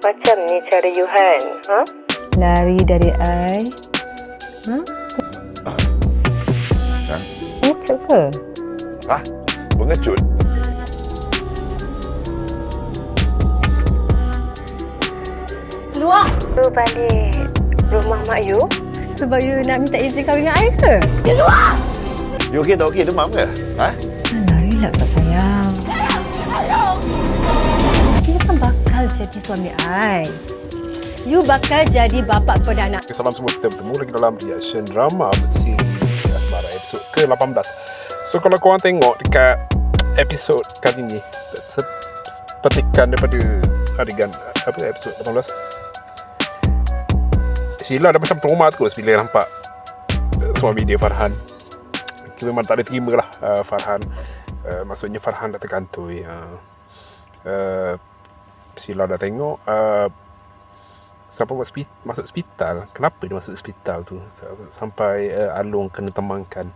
Macam ni cara Yuhan, ha? Lari dari I. Ha? Ha? Pengecut ke? Ah, pengecut. Keluar! You balik rumah mak you? Sebab you nak minta izin kahwin dengan I ke? Keluar! You okey tak okey? Demam ke? Ha? Larilah tak sayang. You kan bakal jadi suami I. You bakal jadi bapa kepada anak. Salam semua, kita bertemu lagi dalam reaction drama bersiri Asmara episod ke-18. So kalau korang tengok dekat episod kali ni, petikan daripada adegan episod 18, Sheila dah macam trauma terus bila nampak suami dia Farhan. Dia memang tak ada terima lah Farhan. Maksudnya Farhan dah terkantoi. Sheila dah tengok siapa masuk hospital. Kenapa dia masuk hospital tu sampai Alung kena temankan.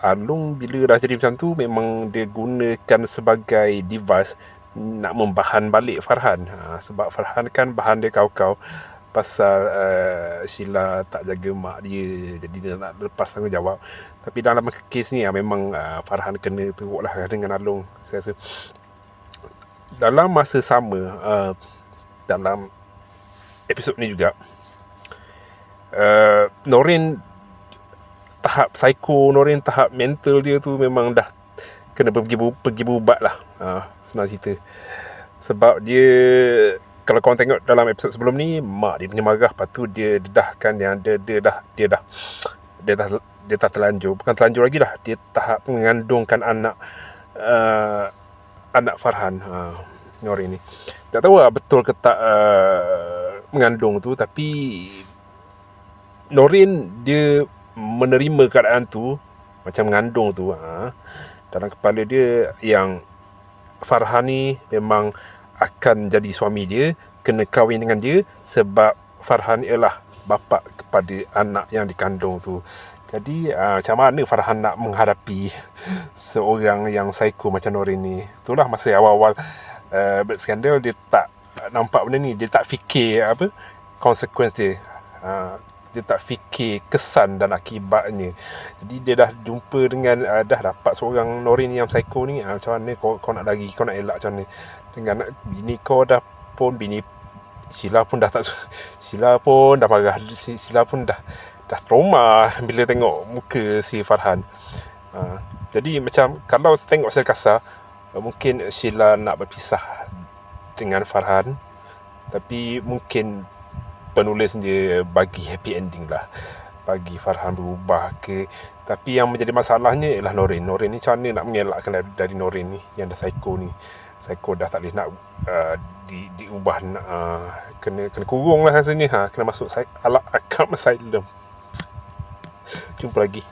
Alung bila dah jadi macam tu memang dia gunakan sebagai device nak membahan balik Farhan. Sebab Farhan kan bahan dia kau-kau pasal Sheila tak jaga mak dia, jadi dia nak lepas tanggungjawab. Tapi dalam kes ni memang Farhan kena teruk lah dengan Alung. Saya rasa dalam masa sama dalam episod ni juga Norin tahap psycho, Norin tahap mental dia tu memang dah kena pergi berubat lah, senang cerita. Sebab dia, kalau korang tengok dalam episod sebelum ni, mak dia punya marah, lepas tu dia dedahkan yang dia dah terlanjur, bukan terlanjur lagi lah, dia tahap mengandungkan anak Farhan, Norin ni. Tak tahu lah betul ke tak mengandung tu, tapi Norin dia menerima keadaan tu macam mengandung tu. Dalam kepala dia yang Farhan ni memang akan jadi suami dia, kena kahwin dengan dia sebab Farhan ialah bapa kepada anak yang dikandung tu. Jadi macam mana Farhan nak menghadapi seorang yang psycho macam Norin ni? Itulah masa awal-awal berskandal, dia tak nampak benda ni, dia tak fikir konsekuensi dia. Dia tak fikir kesan dan akibatnya. Jadi dia dah jumpa dengan dah dapat seorang Norin yang psycho ni. Macam mana kau nak lari, kau nak elak macam mana dengan bini kau dah pun, bini Sheila pun dah tak, Sheila pun dah marah, Sheila pun dah trauma bila tengok muka si Farhan. Jadi macam kalau tengok secara kasar, mungkin Sheila nak berpisah dengan Farhan, tapi mungkin penulis dia bagi happy ending lah, bagi Farhan berubah ke. Tapi yang menjadi masalahnya ialah Norin ni macam mana nak mengelakkan dari Norin ni yang dah psycho ni. Psycho dah tak boleh nak diubah, nak kena kurung lah rasanya. Kena masuk akam asylum. Jumpa lagi.